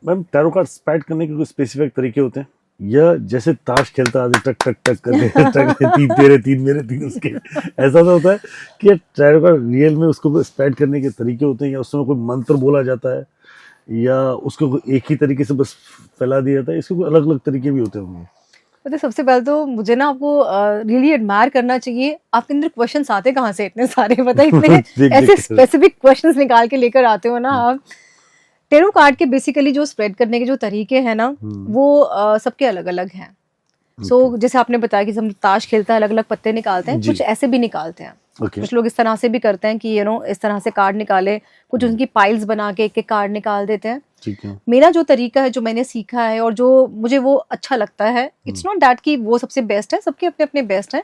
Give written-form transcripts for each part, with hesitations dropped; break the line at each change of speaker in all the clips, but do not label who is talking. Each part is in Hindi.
मैम टैरो कार्ड स्पैड करने के कोई स्पेसिफिक तरीके होते हैं, या जैसे ताश खेलता आदमी टक टक टक करके तीन तेरे तीन मेरे तीन उसके, ऐसा तो होता है कि टैरो कार्ड रियल में उसको स्पैड करने के तरीके होते हैं, या उसमें कोई मंत्र बोला जाता है, या उसको एक ही तरीके से बस फैला दिया जाता है, इसके कोई अलग अलग तरीके भी होते होंगे?
मतलब सबसे पहले तो मुझे ना आपको रियली एडमायर करना चाहिए, आपके अंदर क्वेश्चंस आते कहाँ से इतने सारे, पता है इतने ऐसे स्पेसिफिक क्वेश्चंस निकाल के लेकर आते हो ना आप। टेरो कार्ड के बेसिकली जो स्प्रेड करने के जो तरीके हैं ना वो सबके अलग अलग हैं। सो जैसे आपने बताया कि हम ताश खेलता है अलग अलग पत्ते निकालते हैं, कुछ ऐसे भी निकालते हैं, कुछ लोग इस तरह से भी करते हैं कि इस तरह से कार्ड निकाले, कुछ उनकी पाइल्स बना के एक एक कार्ड निकाल देते हैं। मेरा जो तरीका है, जो मैंने सीखा है और जो मुझे वो अच्छा लगता है, इट्स नॉट दैट कि वो सबसे बेस्ट है, सबके अपने अपने बेस्ट है।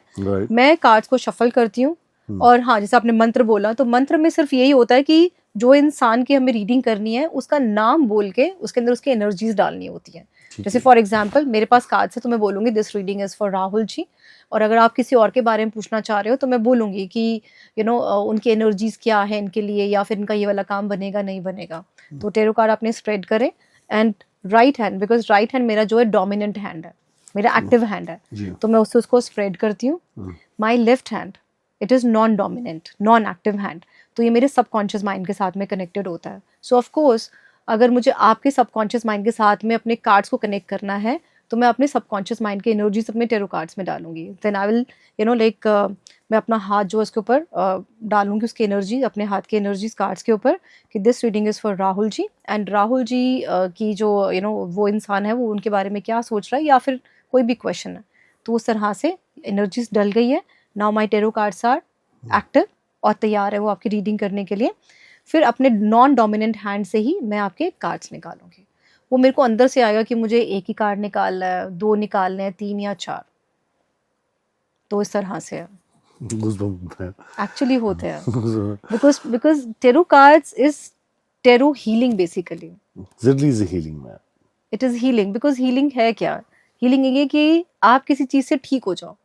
मैं कार्ड्स को शफल करती हूँ, और हाँ जैसे आपने मंत्र बोला, तो मंत्र में सिर्फ यही होता है कि जो इंसान की हमें रीडिंग करनी है उसका नाम बोल के उसके अंदर उसकी एनर्जीज डालनी होती है। जैसे फॉर एग्जाम्पल मेरे पास कार्ड है तो मैं बोलूंगी this reading is for Rahul ji, और अगर आप किसी और के बारे में पूछना चाह रहे हो तो मैं बोलूंगी कि उनकी एनर्जीज क्या है इनके लिए, या फिर इनका ये वाला काम बनेगा नहीं बनेगा। तो टेरो कार्ड आपने स्प्रेड करे, and right hand, because right hand मेरा जो है डोमिनेंट हैंड है, मेरा एक्टिव हैंड है, तो मैं उससे उसको स्प्रेड करती हूँ। My left hand it is non dominant non active hand, तो ये मेरे सबकॉन्शियस माइंड के साथ में कनेक्टेड होता है। सो ऑफ कोर्स अगर मुझे आपके सबकॉन्शियस माइंड के साथ में अपने कार्ड्स को कनेक्ट करना है तो मैं अपने सबकॉन्शियस माइंड की एनर्जीज अपने टेरो कार्ड्स में डालूंगी। देन आई विल मैं अपना हाथ जो उसके ऊपर डालूंगी, उसकी एनर्जी, अपने हाथ की एनर्जीज कार्ड्स के ऊपर, कि this reading is for Rahul ji, and Rahul ji की जो वो इंसान है वो उनके बारे में क्या सोच रहा है, या फिर कोई भी क्वेश्चन है, तो उस तरह से एनर्जीज डल गई है। Now my tarot cards are active और तैयार है वो आपकी रीडिंग करने के लिए। फिर अपने नॉन डोमिनेंट हैंड से ही मैं आपके कार्ड्स निकालूंगी। वो मेरे को अंदर से आएगा कि मुझे एक ही कार्ड निकालना है, दो निकालने हैं, 3 या 4, तो इस तरह से एक्चुअली होते हैं। Because tarot cards is tarot healing basically. It is healing, because healing है क्या? हीलिंग ये कि आप किसी चीज से ठीक हो जाओ,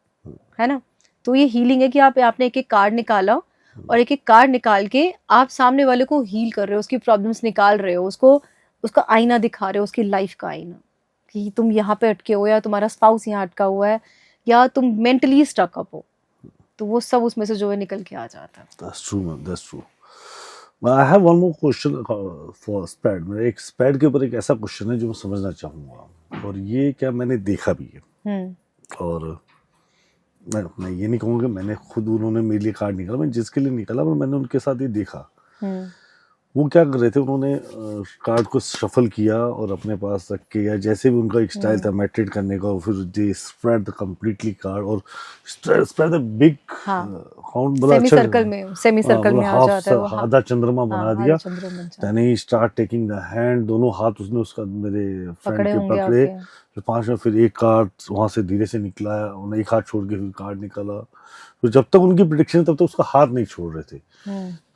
है ना। तो ये हीलिंग है कि आपने एक एक कार्ड निकाला, और एक एक कार्ड निकाल के आप सामने वाले को हील कर रहे हो, उसकी प्रॉब्लम्स निकाल रहे हो, उसका आईना दिखा रहे हो, उसकी लाइफ का आईना, कि तुम यहाँ पे अटके हो, या तुम्हारा स्पाउस यहाँ अटका हुआ है, या तुम मेंटली स्टक अप हो, तो वो सब उसमें से जो है निकल के आ जाता है।
That's true, man. That's true. I have one more question for spread. मेरा एक spread के ऊपर एक ऐसा क्वेश्चन है जो मैं समझना चाहूँगा, और ये क्या मैंने देखा भी है, और मैं ये नहीं कहूँगा कि मैंने खुद, उन्होंने मेरे लिए कार्ड निकाला, मैं जिसके लिए निकाला, पर मैंने उनके साथ ये देखा। वो क्या कर रहे थे, उन्होंने कार्ड को शफल किया और अपने पास रख के, या जैसे भी उनका एक स्टाइल था मेडिटेट करने का, फिर they spread the completely card, और स्प्रेड द बिग काउंट, बड़ा अच्छा
सेमी सर्कल में आ जाता है वो,
आधा चंद्रमा बना दिया। Then he start taking the hand, दोनों हाथ उसने उसका मेरे फ्रेंड के पकड़े, फिर 5 में फिर एक कार्ड वहां से धीरे से निकला, उन्हें एक हाथ छोड़ के फिर कार्ड निकाला, फिर जब तक उनकी प्रेडिक्शन तब तक उसका हाथ नहीं छोड़ रहे थे।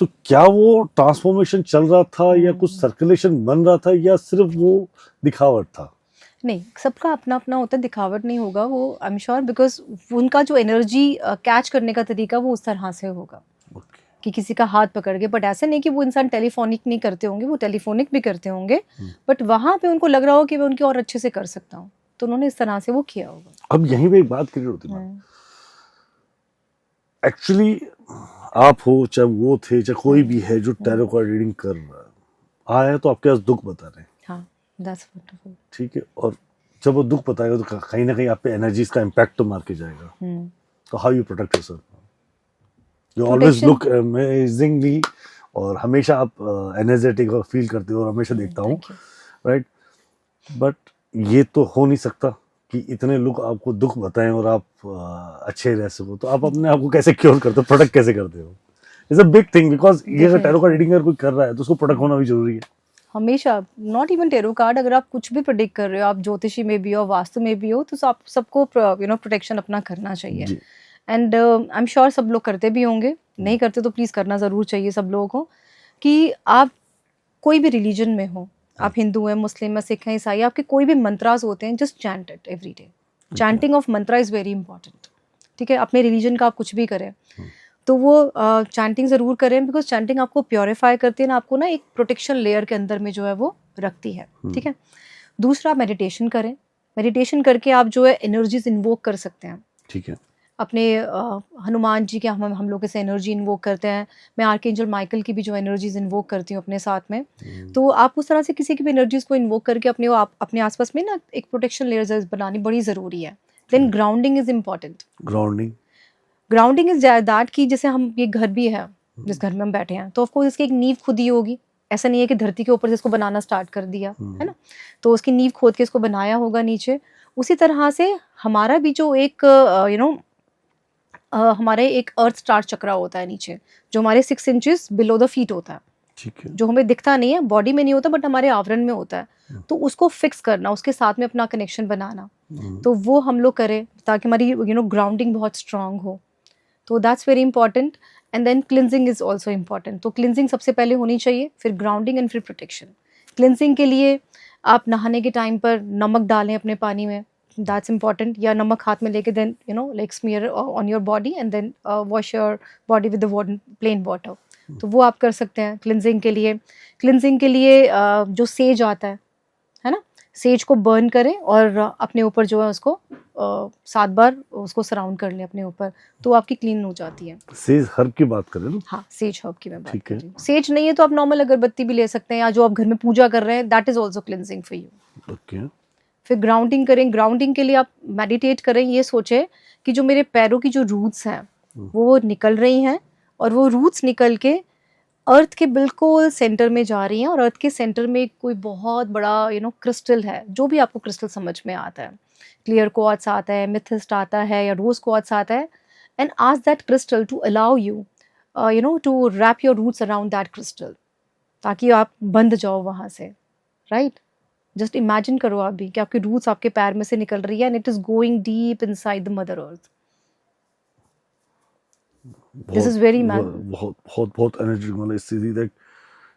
तो क्या वो ट्रांसफॉर्मेशन चल रहा था, या कुछ सर्कुलेशन बन रहा था, या सिर्फ वो दिखावट था?
नहीं, सबका अपना अपना होता है, दिखावट नहीं होगा वो, आई एम श्योर, बिकॉज उनका जो एनर्जी कैच करने का तरीका वो उस तरह से होगा कि किसी का हाथ पकड़ के। बट ऐसे नहीं कि वो इंसान टेलीफोनिक नहीं करते होंगे, वो टेलीफोनिक भी करते होंगे, बट वहां पे उनको लग रहा हो कि मैं उनकी और अच्छे से कर सकता हूँ, तो उन्होंने इस तरह से वो किया होगा।
अब यहीं पे एक बात क्लियर होती है, एक्चुअली आप हो, चाहे वो थे, चाहे कोई भी है जो टैरो कार्ड रीडिंग कर रहा है, आया तो आपके पास दुख बता रहे हैं,
हाँ, that's wonderful,
ठीक है, और जब वो दुख बताएगा तो कहीं ना कहीं आप पे एनर्जीज का इम्पैक्ट तो मार के जाएगा। तो how you protect yourself? You always look amazingly, और हमेशा आप एनर्जेटिक और फील करते हो, और हमेशा देखता हूँ, राइट। बट ये तो हो नहीं सकता कि इतने लोग आपको दुख बताएं और आप अच्छे रह सको, तो आप अपने आप को कैसे क्योर करते हो, प्रोटेक्ट कैसे करते हो? It's a big thing, because ये अगर टैरो कार्ड रीडिंग अगर कोई कर रहा है तो उसको प्रोटेक्ट होना भी जरूरी है
हमेशा। नॉट इवन टेरो कार्ड, अगर आप कुछ भी प्रेडिक्ट कर रहे हो, आप ज्योतिषी में भी हो, वास्तु में भी हो, तो आप सबको प्रोटेक्शन अपना करना चाहिए। एंड आई एम श्योर सब लोग करते भी होंगे, नहीं करते तो प्लीज करना जरूर चाहिए सब लोगों को। कि आप कोई भी रिलीजन में हो, आप हिंदू हैं, मुस्लिम हैं, सिख हैं, ईसाई, आपके कोई भी मंत्रास होते हैं, just chant it every day. Chanting of Mantra is very important, ठीक है। अपने रिलीजन का आप कुछ भी करें तो वो चैंटिंग ज़रूर करें, बिकॉज चैंटिंग आपको प्योरीफाई करती है ना, आपको ना एक प्रोटेक्शन लेयर के अंदर में जो है वो रखती है, ठीक है। दूसरा, मेडिटेशन करें। मेडिटेशन करके आप जो है एनर्जीज इन्वोक कर सकते हैं,
ठीक है।
अपने हनुमान जी के हम लोग कैसे एनर्जी इन्वोक करते हैं, मैं आर्कएंजल माइकल की भी जो एनर्जीज इन्वोक करती हूँ अपने साथ में। तो आप उस तरह से किसी की भी एनर्जीज को इन्वोक करके अपने आसपास में ना एक प्रोटेक्शन लेयर्स बनानी बड़ी ज़रूरी है। Then grounding is important. Grounding is that कि जैसे हम ये घर भी है, जिस घर में हम बैठे हैं, तो ऑफकोर्स इसकी एक नींव खुद ही होगी। ऐसा नहीं है कि धरती के ऊपर से इसको बनाना स्टार्ट कर दिया, है ना। तो उसकी नींव खोद के इसको बनाया होगा नीचे। उसी तरह से हमारा भी जो एक हमारे एक अर्थ स्टार चक्रा होता है नीचे, जो हमारे 6 इंचेस बिलो द फीट होता है,
ठीक है।
जो हमें दिखता नहीं है, बॉडी में नहीं होता, बट हमारे आवरण में होता है। तो उसको फिक्स करना, उसके साथ में अपना कनेक्शन बनाना, तो वो हम लोग करें ताकि हमारी ग्राउंडिंग बहुत स्ट्रांग हो। तो that's very important. And then cleansing is also important. तो क्लिनजिंग सबसे पहले होनी चाहिए, फिर ग्राउंडिंग एंड फिर प्रोटेक्शन। क्लिनजिंग के लिए आप नहाने के टाइम पर नमक डालें अपने पानी में, दैट्स इम्पॉर्टेंट, या नमक हाथ में लेके then like smear on your body and then wash your body with the plain water. तो वो आप कर सकते हैं क्लिनजिंग के लिए। क्लिनजिंग के लिए जो सेज आता है ना, सेज को बर्न करें और अपने ऊपर जो है उसको 7 बार उसको सराउंड कर लें अपने ऊपर, तो आपकी क्लीन हो जाती है।
सेज हर्ब की बात करें ना?
हाँ, सेज हर्ब की मैं बात
ठीक
कर
है।
रही हूँ। सेज नहीं है तो आप नॉर्मल अगरबत्ती भी ले सकते हैं, या जो आप घर में पूजा कर रहे हैं, that is also cleansing for you.
Okay.
फिर ग्राउंडिंग करें। ग्राउंडिंग के लिए आप मेडिटेट करें, ये सोचें कि जो मेरे पैरों की जो रूट्स हैं वो निकल रही हैं, और वो रूट्स निकल के अर्थ के बिल्कुल सेंटर में जा रही हैं, और अर्थ के सेंटर में कोई बहुत बड़ा क्रिस्टल है, जो भी आपको क्रिस्टल समझ में आता है, क्लियर क्वार्ट्ज आता है, मिथिस्ट आता है, या रोज क्वार्ट्ज आता है, and ask that crystal to allow you to wrap your roots around that crystal, ताकि आप बंध जाओ वहाँ से, राइट। जस्ट इमेजिन करो आप भी कि आपकी रूट्स आपके पैर में से निकल रही है, and it is going deep inside the mother earth. This is very
बहुत एनर्जी, मतलब इससे that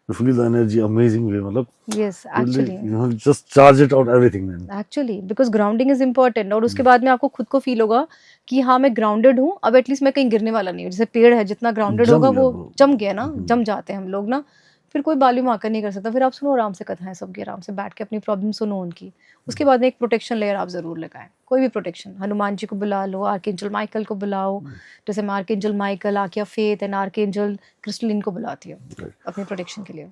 you feel the energy amazing way, मतलब
yes actually
just charge it out everything then
actually because grounding is important। और उसके बाद में आपको खुद को फील होगा कि हाँ मैं ग्राउंडेड हूँ, अब एटलीस्ट मैं कहीं गिरने वाला नहीं हूँ। जैसे पेड़ है, जितना ग्राउंडेड होगा वो जम गया ना, जम जाते हैं हम लोग ना, फिर कोई बालू आकर नहीं कर सकता। फिर आप सुनो आराम से कथाएं सबकी, आराम से बैठ के अपनी प्रॉब्लम सुनो उनकी। उसके बाद में एक प्रोटेक्शन लेयर आप जरूर लगाएं, कोई भी प्रोटेक्शन। हनुमान जी को बुला लो, आर्कएंजल माइकल को बुलाओ, जैसे मैं आर्कएंजल माइकल, आकिया फेथ एंड आर्कएंजल क्रिस्टलिन को बुलाती हूँ अपने प्रोटेक्शन के लिए।